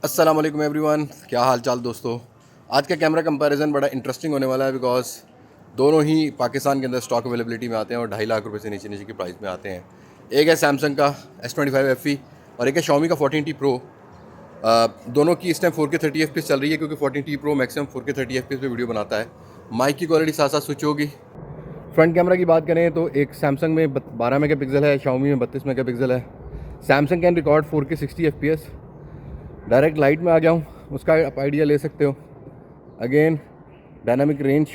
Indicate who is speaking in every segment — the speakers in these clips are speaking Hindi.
Speaker 1: अस्सलाम वालेकुम एवरीवन, क्या हाल चाल दोस्तों। आज का कैमरा कंपैरिजन बड़ा इंटरेस्टिंग होने वाला है बिकॉज दोनों ही पाकिस्तान के अंदर स्टॉक अवेलेबिलिटी में आते हैं और 2.5 लाख रुपए से नीचे नीचे की प्राइस में आते हैं। एक है सैमसंग का S25 FE और एक है Xiaomi का 14T Pro। दोनों की इस टाइम 4K 30 FPS चल रही है क्योंकि 14T Pro maximum 4K 30 FPS पे वीडियो बनाता है। माइक की क्वालिटी साथ साथ स्विच होगी। फ्रंट कैमरा की बात करें तो एक सैमसंग में 12 मेगापिक्सल है, Xiaomi में 32 मेगापिक्सल है। Samsung can record 4K 60 FPS। Direct light में आ गया हूँ, उसका आप आइडिया ले सकते हो। अगेन डायनामिक रेंज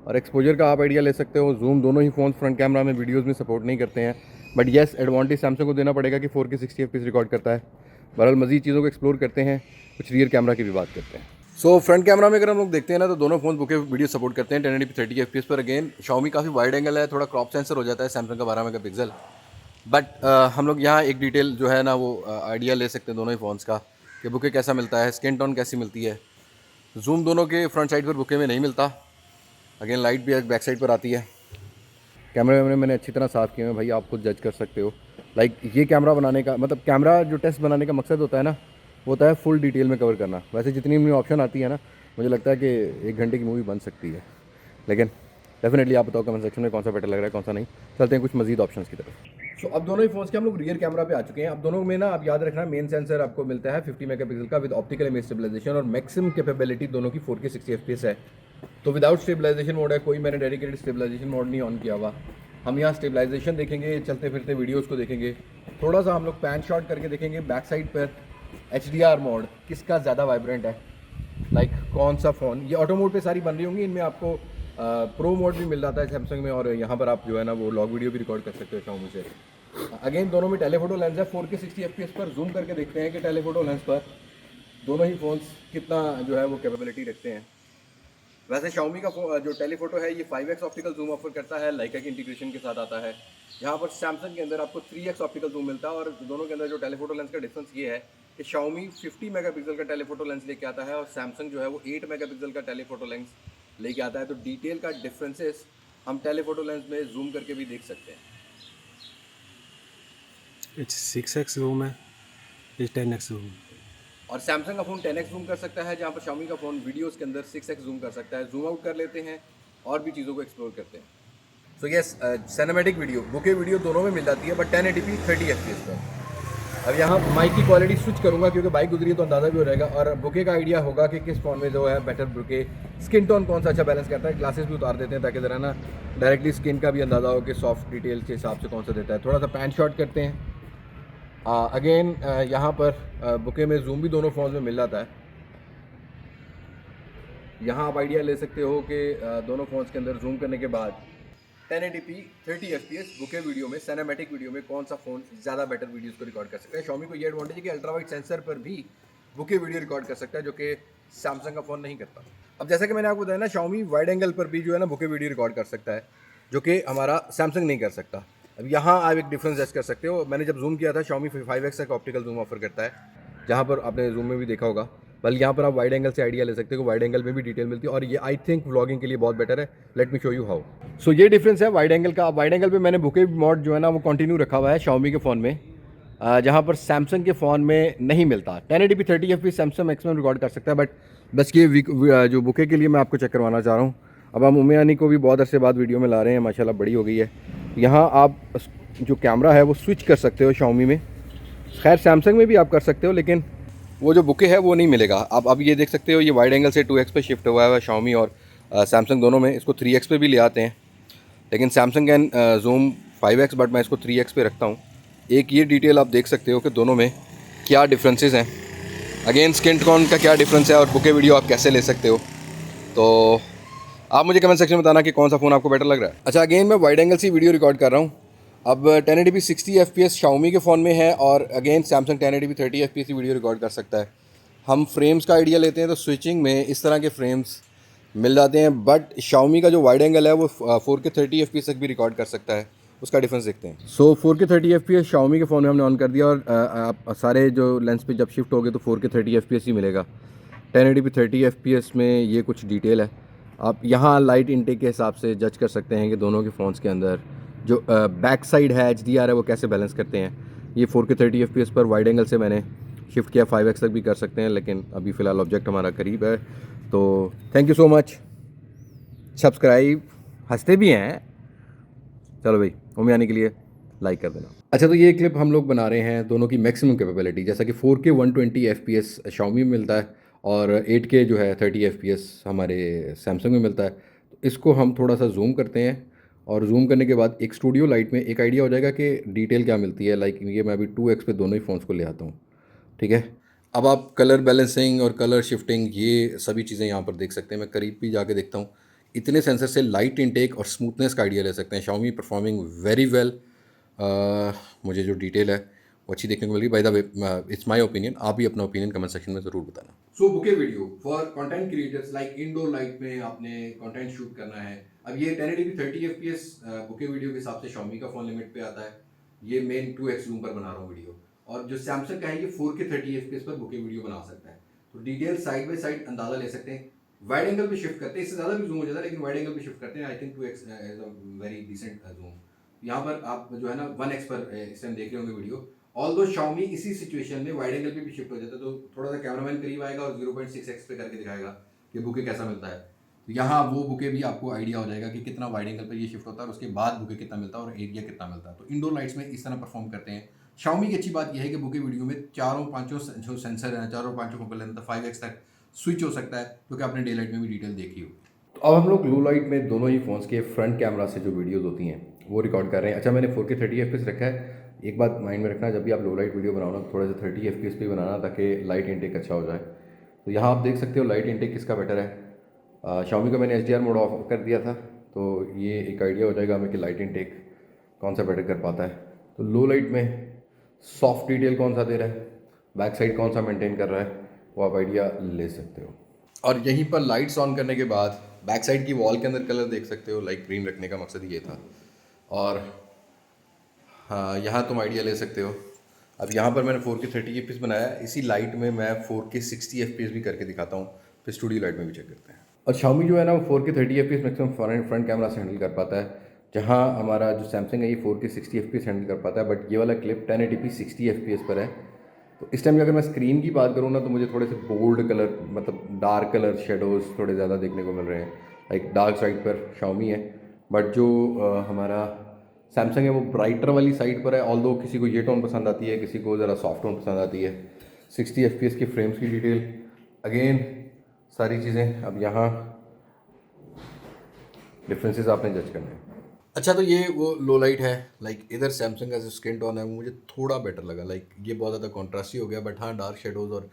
Speaker 1: और एक्सपोजर का आप आइडिया ले सकते हो। जूम दोनों ही फ़ोन फ्रंट कैमरा में वीडियोस में सपोर्ट नहीं करते हैं, बट येस एडवांटेज सैमसंग को देना पड़ेगा कि 4K 60 FPS रिकॉर्ड करता है। बहरहाल मज़ीद चीज़ों को एक्सप्लोर करते हैं, कुछ रियर कैमरा की भी बात करते हैं। सो फ्रंट कैमरा में अगर हम लोग देखते हैं ना तो दोनों फ़ोन बुके वीडियो सपोर्ट करते हैं 1080p 30 FPS पर। अगेन Xiaomi काफ़ी वाइड एंगल है, थोड़ा क्रॉप सेंसर हो जाता है, सैमसंग का 12 मेगापिक्सल। बट हम लोग यहाँ एक डिटेल जो है ना वो आइडिया ले सकते हैं दोनों ही फ़ोन्स का कि बुके कैसा मिलता है, स्किन टोन कैसी मिलती है। जूम दोनों के फ्रंट साइड पर बुके में नहीं मिलता। अगेन लाइट भी बैक साइड पर आती है। कैमरे वैमरे मैंने अच्छी तरह साफ़ किए हैं भाई, आप खुद जज कर सकते हो। लाइक ये कैमरा बनाने का मतलब कैमरा जो टेस्ट बनाने का मकसद होता है ना वो होता है फुल डिटेल में कवर करना। वैसे जितनी भी ऑप्शन आती है ना मुझे लगता है कि 1 घंटे की मूवी बन सकती है, लेकिन डेफिनेटली आप बताओ कमेंट सेक्शन में कौन सा बेटर लग रहा है कौन सा नहीं। चलते हैं कुछ मजीद ऑप्शंस की तरफ। सो अब दोनों ही फोन्स के हम लोग रियर कैमरा पे आ चुके हैं। अब दोनों में ना आप याद रखना मेन सेंसर आपको मिलता है 50 मेगापिक्सल का विद ऑप्टिकल इमेज स्टेबलाइजेशन और मैक्सिमम कैपेबिलिटी दोनों की 4K 60 FPS है। तो विदाउट स्टेबलाइजेशन मोड है, कोई मैंने डेडिकेटेड स्टेबलाइजेशन मोड नहीं ऑन किया हुआ। हम यहाँ स्टेबलाइजेशन देखेंगे, चलते फिरते वीडियोज़ को देखेंगे, थोड़ा सा हम लोग पैन शॉट करके देखेंगे बैक साइड पर HDR मोड किसका ज़्यादा वाइब्रेंट है। लाइक कौन सा फ़ोन, ये ऑटो मोड पे सारी बन रही होंगी, इनमें आपको प्रो मोड भी मिल जाता है सैमसंग में और यहाँ पर आप जो है ना वो लॉग वीडियो भी रिकॉर्ड कर सकते हो Xiaomi से। अगेन दोनों में टेलीफोटो लेंस है, 4K 60 FPS पर। जूम करके देखते हैं कि टेलीफोटो लेंस पर दोनों ही फ़ोन्स कितना जो है वो कैपेबिलिटी रखते हैं। वैसे Xiaomi का जो टेलीफोटो है ये 5x ऑप्टिकल जूम ऑफर करता है, लाइका की इंटीग्रेशन के साथ आता है। यहाँ पर सैमसंग के अंदर आपको 3x ऑप्टिकल जूम मिलता है और दोनों के अंदर जो टेलीफोटो लेंस का डिफरेंस ये है कि Xiaomi 50 मेगापिक्सल का टेलीफोटो लेंस लेके आता है और सैमसंग जो है वो 8 मेगापिक्सल का टेलीफोटो लेंस लेके आता है। तो डिटेल का डिफरेंसेस हम टेलीफोटो लेंस में जूम करके भी देख सकते हैं।
Speaker 2: 6x जूम है, ये 10x जूम।
Speaker 1: और सैमसंग का फ़ोन 10x जूम कर सकता है, जहाँ पर Xiaomi का फ़ोन वीडियोज़ के अंदर 6x जूम कर सकता है। जूम आउट कर लेते हैं और भी चीज़ों को एक्सप्लोर करते हैं। So yes cinematic video bouquet video दोनों में मिल जाती है, बट 1080p 30 FPS पर। अब यहाँ माइक की क्वालिटी स्विच करूँगा क्योंकि बाइक गुजरी है तो अंदाज़ा भी हो जाएगा और बुके का आइडिया होगा कि किस फ़ोन में जो है बेटर बुके, स्किन टोन कौन सा अच्छा बैलेंस करता है। ग्लासेस भी उतार देते हैं ताकि ज़रा ना डायरेक्टली स्किन का भी अंदाज़ा हो कि सॉफ्ट डिटेल के हिसाब से कौन सा देता है। थोड़ा सा पैन शॉट करते हैं। अगेन यहाँ पर बुके में जूम भी दोनों फ़ोन में मिल जाता है। यहाँ आप आइडिया ले सकते हो कि दोनों फ़ोन्स के अंदर जूम करने के बाद 1080p 30 FPS बुके वीडियो में, सिनेमैटिक वीडियो में कौन सा फ़ोन ज़्यादा बेटर वीडियोस को रिकॉर्ड कर सकता है। Xiaomi को ये एडवांटेज है कि अल्ट्रा वाइड सेंसर पर भी बुके वीडियो रिकॉर्ड कर सकता है, जो कि सैमसंग का फ़ोन नहीं करता। अब जैसा कि मैंने आपको बताया ना Xiaomi वाइड एंगल पर भी जो है ना बुके वीडियो रिकॉर्ड कर सकता है, जो कि हमारा सैमसंग नहीं कर सकता। अब यहाँ आप एक डिफरेंस जज कर सकते हो। मैंने जब जूम किया था Xiaomi 5x तक ऑप्टिकल जूम ऑफर करता है, जहाँ पर आपने जूम में भी देखा होगा। बल्कि यहाँ पर आप वाइड एंगल से आइडिया ले सकते हो, वाइड एंगल में भी डिटेल मिलती है और ये आई थिंक व्लॉगिंग के लिए बहुत बेटर है। Let me show you how. So ये डिफरेंस है वाइड एंगल का। वाइड एंगल पे मैंने बुके मोड जो है ना वो कंटिन्यू रखा हुआ है Xiaomi के फ़ोन में, जहाँ पर सैमसंग के फ़ोन में नहीं मिलता। 1080p 30 FPS Samsung maximum record कर सकता है, बट बस ये जो बुके के लिए मैं आपको चेक करवाना चाह रहा हूँ। अब हम उम्मीयानी को भी बहुत अरसे बाद वीडियो में ला रहे हैं, माशाल्लाह बड़ी हो गई है। यहाँ आप जो कैमरा है वो स्विच कर सकते हो Xiaomi में, खैर सैमसंग में भी आप कर सकते हो, लेकिन वो जो बुके है वो नहीं मिलेगा। आप अब ये देख सकते हो ये वाइड एंगल से 2x पे शिफ्ट हुआ है Xiaomi और सैमसंग दोनों में। इसको 3x पे भी ले आते हैं, लेकिन Samsung can zoom 5x, but मैं इसको 3x पे रखता हूँ। एक ये डिटेल आप देख सकते हो कि दोनों में क्या डिफरेंसेस हैं। अगेन स्किन टोन का क्या डिफरेंस है और बुके वीडियो आप कैसे ले सकते हो। तो आप मुझे कमेंट सेक्शन में बताना कि कौन सा फ़ोन आपको बेटर लग रहा है। अच्छा, अगेन मैं वाइड एंगल से वीडियो रिकॉर्ड कर रहा हूँ। अब 1080p 60 FPS Xiaomi के फ़ोन में है और अगेन सैमसंग 1080p 30 FPS की वीडियो रिकॉर्ड कर सकता है। हम फ्रेम्स का आइडिया लेते हैं तो स्विचिंग में इस तरह के फ्रेम्स मिल जाते हैं, बट Xiaomi का जो वाइड एंगल है वो 4K 30 FPS तक भी रिकॉर्ड कर सकता है। उसका डिफरेंस देखते हैं। सो 4K 30 FPS Xiaomi के फ़ोन में हमने ऑन कर दिया और आप सारे जो लेंस पे जब शिफ्ट हो गए तो 4K 30 FPS ही मिलेगा। 1080p 30 FPS में ये कुछ डिटेल है। आप यहाँ लाइट इनटेक के हिसाब से जज कर सकते हैं कि दोनों के फ़ोन्स के अंदर जो बैक साइड है HDR है वो कैसे बैलेंस करते हैं। ये 4K 30 FPS पर वाइड एंगल से मैंने शिफ्ट किया 5x तक भी कर सकते हैं, लेकिन अभी फ़िलहाल ऑब्जेक्ट हमारा करीब है। तो thank you so much. Subscribe, हंसते भी हैं, चलो भाई, होम आने के लिए लाइक कर देना। अच्छा, तो ये क्लिप हम लोग बना रहे हैं दोनों की मैक्सिमम कैपेबिलिटी, जैसा कि 4K 120 FPS Xiaomi में मिलता है और 8K जो है 30 FPS हमारे सैमसंग में मिलता है। तो इसको हम थोड़ा सा जूम करते हैं और जूम करने के बाद एक स्टूडियो लाइट में एक आइडिया हो जाएगा कि डिटेल क्या मिलती है। लाइक ये मैं अभी 2x पे दोनों ही फ़ोन्स को ले आता हूँ, ठीक है। अब आप कलर बैलेंसिंग और कलर शिफ्टिंग ये सभी चीज़ें यहाँ पर देख सकते हैं। मैं करीब भी जाके देखता हूँ। इतने सेंसर से लाइट इनटेक और स्मूथनेस का आइडिया ले सकते हैं। Xiaomi performing very well. मुझे जो डिटेल है वो अच्छी देखने को मिल रही। By the way, it's my opinion, आप भी अपना ओपिनियन कमेंट सेक्शन में ज़रूर बताना। So bokeh video for content creators, like indoor light में आपने कंटेंट शूट करना है। अब ये 1080p 30 fps बुके वीडियो के हिसाब से Xiaomi का फ़ोन लिमिट पे आता है। ये मेन 2x जूम पर बना रहा हूँ वीडियो, और जो सैमसंग का है ये 4K 30 fps पर बुके वीडियो बना सकता है। तो डिटेल साइड बाय साइड अंदाज़ा ले सकते हैं। वाइड एंगल पे शिफ्ट करते हैं, इससे ज़्यादा भी जूम हो जाता है, लेकिन वाइड एंगल पे शिफ्ट करते हैं। I think 2x is a very decent zoom. यहाँ पर आप जो है ना 1x पर इस टाइम देख रहे होंगे वीडियो। ऑल्दो Xiaomi इसी सिचुएशन में वाइड एंगल पे भी शिफ्ट हो जाता है, तो थोड़ा सा कैमरामैन करीब आएगा और 0.6x पे करके दिखाएगा कि बुके कैसा मिलता है। तो यहाँ वो बुके भी आपको आइडिया हो जाएगा कि कितना वाइड एंगल पर ये शिफ्ट होता है और उसके बाद बुके कितना मिलता है और एरिया कितना मिलता है। तो इंडोर लाइट्स में इस तरह परफॉर्म करते हैं। Xiaomi की अच्छी बात यह है कि बुके वीडियो में चारों पांचों जो सेंसर हैं, चारों पांचों फोकल लेंथ 5x तक स्विच हो सकता है, क्योंकि आपने डे लाइट में भी डिटेल देखी होगी। तो अब हम लोग लो लाइट में दोनों ही फ़ोन्स के फ्रंट कैमरा से जो वीडियोज़ होती हैं वो रिकॉर्ड कर रहे हैं। अच्छा, मैंने 4K 30 FPS रखा है। एक बात माइंड में रखना, जब भी आप लो लाइट वीडियो बनाओ ना, थोड़ा सा 30 FPS पे बनाना, ताकि लाइट इनटेक अच्छा हो जाए। तो यहाँ आप देख सकते हो लाइट इनटेक किसका बेटर है। Xiaomi का मैंने HDR मोड ऑफ कर दिया था, तो ये एक आइडिया हो जाएगा हमें कि लाइट इनटेक कौन सा बेटर कर पाता है। तो लो लाइट में सॉफ्ट डिटेल कौन सा दे रहा है, बैक साइड कौन सा मेंटेन कर रहा है, वो आप आइडिया ले सकते हो। और यहीं पर लाइट्स ऑन करने के बाद बैक साइड की वॉल के अंदर कलर देख सकते हो। लाइट ग्रीन रखने का मकसद ये था। और हाँ, यहाँ तुम आइडिया ले सकते हो। अब यहाँ पर मैंने 4K 30 FPS बनाया है। इसी लाइट में मैं 4K 60 FPS भी करके दिखाता हूँ, फिर स्टूडियो लाइट में भी चेक करते हैं। और Xiaomi जो है ना, वो 4K 30 FPS maximum front camera से हैंडल कर पाता है, जहाँ हमारा जो सैमसंग है ये 4K 60 FPS हैंडल कर पाता है। बट ये वाला क्लिप 1080p 60 FPS पर है। तो इस टाइम अगर मैं स्क्रीन की बात करूँ ना, तो मुझे थोड़े से बोल्ड कलर, मतलब डार्क कलर शेडोज़ थोड़े ज़्यादा देखने को मिल रहे हैं। लाइक डार्क साइड पर Xiaomi है, बट जो हमारा सैमसंग है वो ब्राइटर वाली साइड पर है। ऑल्दो किसी को ये टोन पसंद आती है, किसी को ज़रा सॉफ्ट टोन पसंद आती है। 60 FPS की फ्रेम्स की डिटेल, अगेन सारी चीज़ें अब यहाँ डिफरेंसेस आपने जज करने हैं। अच्छा, तो ये वो लो लाइट है। लाइक इधर सैमसंग का जो स्किन टोन है वो मुझे थोड़ा बेटर लगा। लाइक ये बहुत ज़्यादा कॉन्ट्रास्टी हो गया, बट हाँ, डार्क शेडोज़। और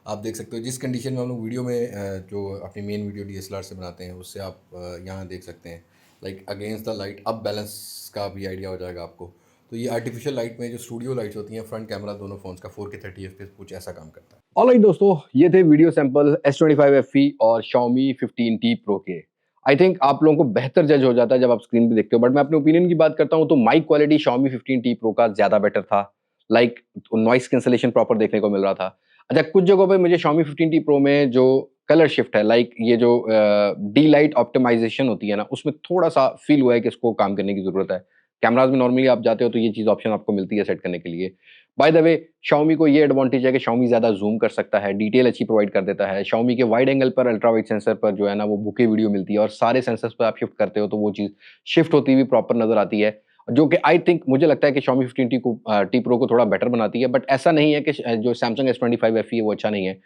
Speaker 1: आप देख सकते हो जिस कंडीशन में हम लोग वीडियो में जो अपनी मेन वीडियो DSLR से बनाते हैं, उससे आप यहाँ देख सकते हैं लाइक अगेंस्ट द लाइट अब बैलेंस का भी आइडिया हो जाएगा आपको। तो ये आर्टिफिशियल लाइट में जो स्टूडियो लाइट्स होती हैं, फ्रंट कैमरा दोनों फोन्स का 4K 30 FPS कुछ ऐसा काम करता है। ऑलराइट दोस्तों, ये थे वीडियो सैंपल S25 FE और Xiaomi 15T Pro के। आई थिंक आप लोगों को बेहतर जज हो जाता है जब आप स्क्रीन पे देखते हो, बट मैं अपने ओपिनियन की बात करता हूँ तो mic quality Xiaomi 15T Pro का ज्यादा बेटर था। लाइक नॉइस कैंसलेशन प्रॉपर देखने को मिल रहा था। अच्छा, कुछ जगहों पे मुझे Xiaomi 15T Pro में जो कलर शिफ्ट है, लाइक ये जो डी लाइट ऑप्टिमाइजेशन होती है ना, उसमें थोड़ा सा फील हुआ है कि इसको काम करने की जरूरत है। कैमराज में नॉर्मली आप जाते हो तो ये चीज ऑप्शन आपको मिलती है सेट करने के लिए। बाय द वे, Xiaomi को ये एडवांटेज है कि Xiaomi ज्यादा जूम कर सकता है, डिटेल अच्छी प्रोवाइड कर देता है। Xiaomi के वाइड एंगल पर अल्ट्रा वाइड सेंसर पर जो है ना वो बुके वीडियो मिलती है, और सारे सेंसर्स पर आप शिफ्ट करते हो तो वो चीज शिफ्ट होती हुई प्रॉपर नजर आती है, जो कि आई थिंक मुझे लगता है कि Xiaomi 15T Pro को थोड़ा बेटर बनाती है। बट ऐसा नहीं है कि जो Samsung S25 FE है वो अच्छा नहीं है।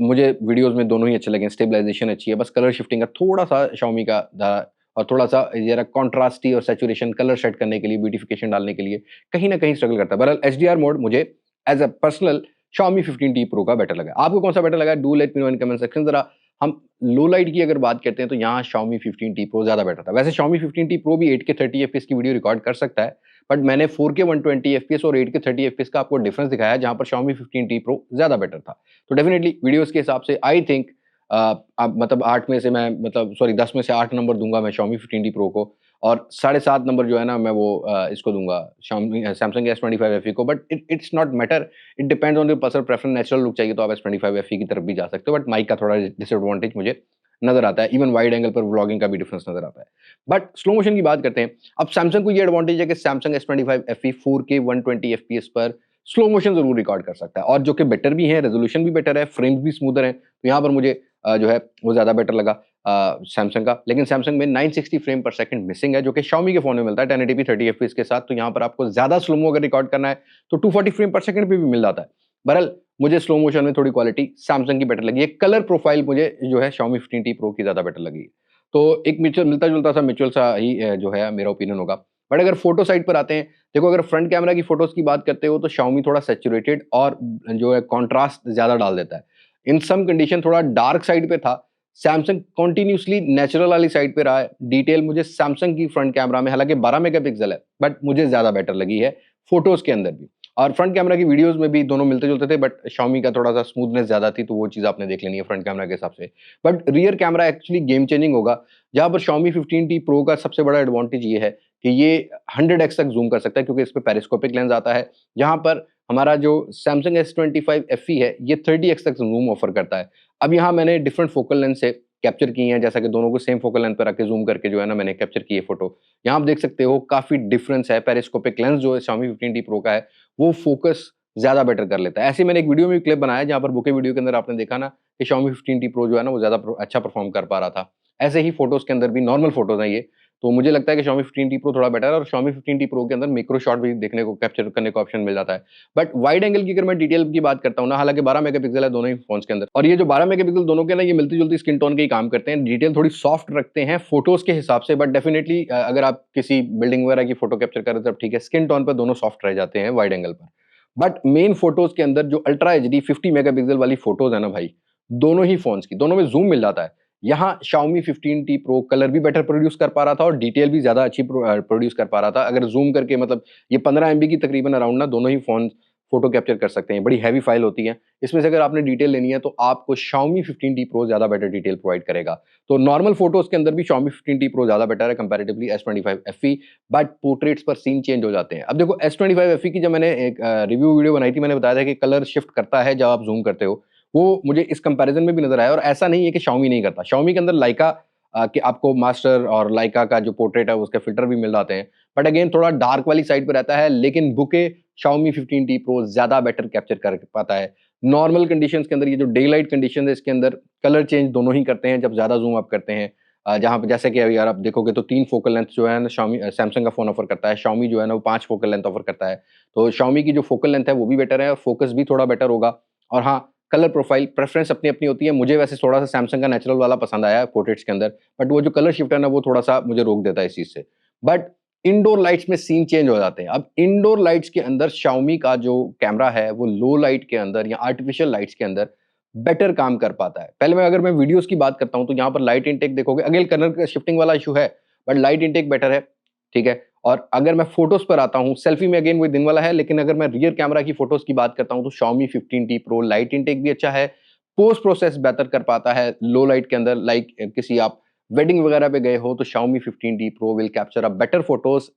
Speaker 1: मुझे वीडियोस में दोनों ही अच्छे लगे, स्टेबलाइजेशन अच्छी है, बस कलर शिफ्टिंग का थोड़ा सा Xiaomi का और थोड़ा सा जरा कॉन्ट्रास्टी और सैचुरेशन कलर सेट करने के लिए, ब्यूटिफिकेशन डालने के लिए कहीं ना कहीं स्ट्रगल करता है। बहरहाल HDR मोड मुझे as a personal Xiaomi 15T Pro का बेटर लगा। आपको कौन सा बेटर लगा? Do let me know in comment section. जरा हम लो लाइट की अगर बात करते हैं तो यहाँ Xiaomi 15T Pro ज्यादा बेटर था। वैसे Xiaomi 15T Pro भी 8K 30 FPS की वीडियो रिकॉर्ड कर सकता है, बट मैंने 4K 120 FPS और 8K 30 FPS का आपको डिफरेंस दिखाया, जहां पर Xiaomi 15T Pro ज्यादा बेटर था। तो डेफिनेटली वीडियोस के हिसाब से आई थिंक मतलब 8 में से मैं, मतलब सॉरी 10 में से 8 नंबर दूंगा मैं Xiaomi 15T Pro को, और 7.5 नंबर जो है ना मैं वो इसको दूंगा Xiaomi Samsung S25 FE को। But it's not matter, it depends on your personal preference. Natural look चाहिए तो आप S25 FE की तरफ भी जा सकते हो, बट माइक का थोड़ा डिसएडवांटेज मुझे नजर आता है। इवन वाइड एंगल पर व्लॉगिंग का भी डिफरेंस नजर आता है। बट स्लो मोशन की बात करते हैं। अब सैमसंग को ये एडवांटेज है कि Samsung S25 FE 4K 120 FPS पर
Speaker 3: स्लो मोशन जरूर रिकॉर्ड कर सकता है, और जो कि बेटर भी है, रेजोल्यूशन भी बेटर है, फ्रेम्स भी स्मूदर हैं, तो यहाँ पर मुझे जो है वो ज़्यादा बेटर लगा सैमसंग का। लेकिन सैमसंग में 960 फ्रेम पर सेकंड मिसिंग है, जो कि Xiaomi के फोन में मिलता है 1080p 30 fps के साथ। तो यहाँ पर आपको ज़्यादा स्लोमो अगर रिकॉर्ड करना है तो 240 फ्रेम पर सेकंड पे भी मिल जाता है। बहरहाल मुझे स्लो मोशन में थोड़ी क्वालिटी सैमसंग की बेटर लगी है। कलर प्रोफाइल मुझे जो है Xiaomi 15T Pro की ज़्यादा बेटर लगी है। तो एक मिलता जुलता सा म्यूचुअल सा ही जो है मेरा ओपिनियन होगा। बट अगर फोटो साइड पर आते हैं, देखो अगर फ्रंट कैमरा की फोटोज की बात करते हो तो Xiaomi थोड़ा सैचुरेटेड और जो है कॉन्ट्रास्ट ज्यादा डाल देता है। इन सम कंडीशन थोड़ा डार्क साइड पे था, सैमसंग कॉन्टिन्यूसली नेचुरल वाली साइड पे रहा है। डिटेल मुझे सैमसंग की फ्रंट कैमरा में, हालांकि 12 मेगापिक्सल है, बट मुझे ज्यादा बेटर लगी है फोटोज के अंदर भी। और फ्रंट कैमरा की वीडियोस में भी दोनों मिलते जुलते थे, बट Xiaomi का थोड़ा सा स्मूथनेस ज्यादा थी, तो वो चीज आपने देख लेनी है फ्रंट कैमरा के हिसाब से। But rear camera actually game changing होगा, जहां पर Xiaomi 15T Pro का सबसे बड़ा एडवांटेज ये है कि ये 100x तक जूम कर सकता है, क्योंकि इस पे पेरिस्कोपिक लेंस आता है। जहां पर हमारा जो Samsung S25 FE है, ये 30x तक जूम ऑफर करता है। अब यहाँ मैंने डिफरेंट फोकल लेंथ से कैप्चर की हैं, जैसा कि दोनों को सेम फोकल लेंथ पर रख के जूम करके जो है ना मैंने कैप्चर की है फोटो। यहाँ आप देख सकते हो काफी डिफरेंस है। पेरिस्कोपिक लेंस जो है Xiaomi 15T Pro का है, वो फोकस ज्यादा बेटर कर लेता है। ऐसे ही मैंने एक वीडियो में क्लिप बनाया जहां पर बुके वीडियो के अंदर आपने देखा ना कि Xiaomi 15T Pro जो है ना वो ज्यादा अच्छा परफॉर्म कर पा रहा था। ऐसे ही फोटोज के अंदर भी नॉर्मल फोटोज हैं ये, तो मुझे लगता है कि Xiaomi 15T Pro थोड़ा बेटर है, और Xiaomi 15T Pro के अंदर मैक्रो शॉट भी देखने को, कैप्चर करने का ऑप्शन मिल जाता है। बट वाइड एंगल की अगर मैं डिटेल की बात करता हूँ ना, हालांकि 12 मेगापिक्सल है दोनों ही फोन्स के अंदर, और ये जो 12 मेगापिक्सल दोनों के ना ये मिलती जुलती स्किन टोन के ही काम करते हैं। डिटेल थोड़ी सॉफ्ट रखते हैं फोटोज के हिसाब से, बट डेफिनेटली अगर आप किसी बिल्डिंग वगैरह की फोटो कैप्चर कर रहे हैं तब ठीक है, स्किन टोन पर दोनों सॉफ्ट रह जाते हैं वाइड एंगल पर। बट मेन फोटोज के अंदर जो अल्ट्रा एचडी 50 मेगापिक्सल वाली फोटोज है ना भाई, दोनों ही फोन्स की, दोनों में जूम मिल जाता है। यहाँ Xiaomi 15T Pro कलर भी बेटर प्रोड्यूस कर पा रहा था और डिटेल भी ज्यादा अच्छी प्रोड्यूस कर पा रहा था। अगर जूम करके मतलब ये 15 MB की तकरीबन अराउंड ना दोनों ही फोन फोटो कैप्चर कर सकते हैं। बड़ी हैवी फाइल होती है, इसमें से अगर आपने डिटेल लेनी है तो आपको Xiaomi 15T Pro ज्यादा बेटर डिटेल प्रोवाइड करेगा। तो नॉर्मल फोटोज के अंदर भी Xiaomi 15T Pro ज्यादा बेटर है comparatively S25 FE, but portraits पर सीन चेंज हो जाते हैं। अब देखो S25 FE की जब मैंने एक रिव्यू वीडियो बनाई थी, मैंने बताया था कि कलर शिफ्ट करता है जब आप जूम करते हो, वो मुझे इस कंपैरिजन में भी नजर आया। और ऐसा नहीं है कि Xiaomi नहीं करता, Xiaomi के अंदर लाइका कि आपको मास्टर और लाइका का जो पोर्ट्रेट है उसके फिल्टर भी मिल जाते हैं, बट अगेन थोड़ा डार्क वाली साइड पे रहता है। लेकिन बुके Xiaomi 15T Pro ज्यादा बेटर कैप्चर कर पाता है। नॉर्मल कंडीशंस के अंदर, ये जो डे लाइट कंडीशन है इसके अंदर कलर चेंज दोनों ही करते हैं जब ज्यादा जूम अप करते हैं। जहां पे जैसे कि अभी यार आप देखोगे तो 3 फोकल लेंथ जो है ना Xiaomi सैमसंग का फोन ऑफर करता है, Xiaomi जो है ना वो 5 फोकल लेंथ ऑफर करता है। तो Xiaomi की जो फोकल लेंथ है वो भी बेटर है और फोकस भी थोड़ा बेटर होगा। और हाँ, कलर प्रोफाइल प्रेफरेंस अपनी अपनी होती है। मुझे वैसे थोड़ा सा सैमसंग का नेचुरल वाला पसंद आया है पोर्ट्रेट्स के अंदर, बट वो जो कलर शिफ्ट है ना वो थोड़ा सा मुझे रोक देता है इस चीज से। बट इंडोर लाइट्स में सीन चेंज हो जाते हैं। अब इंडोर लाइट्स के अंदर Xiaomi का जो कैमरा है वो लो लाइट के अंदर या आर्टिफिशियल लाइट्स के अंदर बेटर काम कर पाता है। पहले मैं अगर मैं वीडियोस की बात करता हूं तो यहाँ पर लाइट इनटेक देखोगे, अगेन कलर शिफ्टिंग वाला इशू है, बट लाइट इनटेक बेटर है, ठीक है। और अगर मैं फोटोज पर आता हूँ, सेल्फी में अगेन वही दिन वाला है, लेकिन अगर मैं रियर कैमरा की फोटोज की बात करता हूँ तो Xiaomi 15T Pro light intake भी अच्छा है, पोस्ट प्रोसेस बेहतर कर पाता है लो लाइट के अंदर। लाइक किसी आप वेडिंग वगैरह पे गए हो तो Xiaomi 15T Pro will capture a better photos,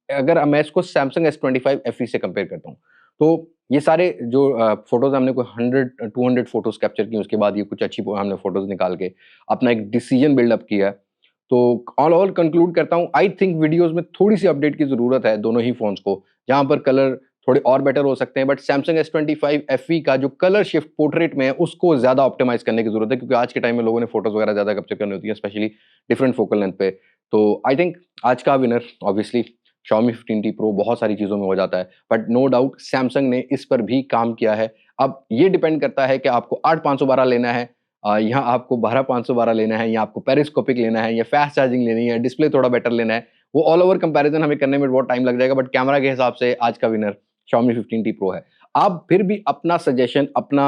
Speaker 3: अगर मैं इसको Samsung S25 FE से कंपेयर करता हूँ। तो ये सारे जो फोटोज हमने कोई 100-200 फोटोज कैप्चर की, उसके बाद ये कुछ अच्छी हमने फोटोज निकाल के अपना एक डिसीजन बिल्डअप किया है। तो ऑल ओवर कंक्लूड करता हूँ, आई थिंक वीडियोस में थोड़ी सी अपडेट की जरूरत है दोनों ही फोन्स को, जहां पर कलर थोड़े और बेटर हो सकते हैं। बट Samsung S25 FE का जो कलर शिफ्ट पोर्ट्रेट में है उसको ज्यादा ऑप्टिमाइज करने की जरूरत है, क्योंकि आज के टाइम में लोगों ने फोटोज वगैरह ज्यादा कैप्चर करनी होती है, स्पेशली डिफरेंट फोकल लेंथ पे। तो आई थिंक आज का winner obviously Xiaomi 15T Pro बहुत सारी चीजों में हो जाता है, बट नो डाउट सैमसंग ने इस पर भी काम किया है। अब ये डिपेंड करता है कि आपको 8512 लेना है, यहाँ आपको 12512 लेना है, या आपको पेरिस्कोपिक लेना है, या फास्ट चार्जिंग लेनी है, डिस्प्ले थोड़ा बेटर लेना है। वो ऑल ओवर कंपैरिजन हमें करने में बहुत टाइम लग जाएगा, बट कैमरा के हिसाब से आज का विनर Xiaomi 15T Pro है। आप फिर भी अपना सजेशन, अपना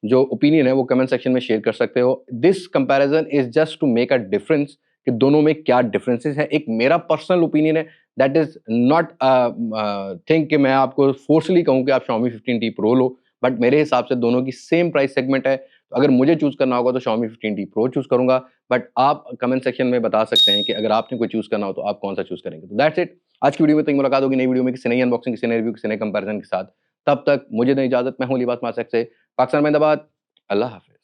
Speaker 3: जो ओपिनियन है वो कमेंट सेक्शन में शेयर कर सकते हो। This comparison is just to make a difference कि दोनों में क्या डिफरेंसेस है। एक मेरा पर्सनल ओपिनियन है, दैट इज नॉट थिंक कि मैं आपको फोर्सली कहूं कि आप Xiaomi 15T Pro low, but मेरे हिसाब से दोनों की सेम प्राइस सेगमेंट है। तो अगर मुझे चूज करना होगा तो Xiaomi 15T Pro चूज करूंगा, बट आप कमेंट सेक्शन में बता सकते हैं कि अगर आपने कोई चूज करना हो तो आप कौन सा चूज करेंगे। तो दैट्स इट, आज की वीडियो में तो मुलाकात होगी नई वीडियो में किसी नई अनबॉक्सिंग, किसी नई रिव्यू, किसी नए कंपैरिजन के साथ। तब तक मुझे दें इजाजत, मैं हूं लिबास मासक से पाकिस्तान में। अल्लाह हाफिज।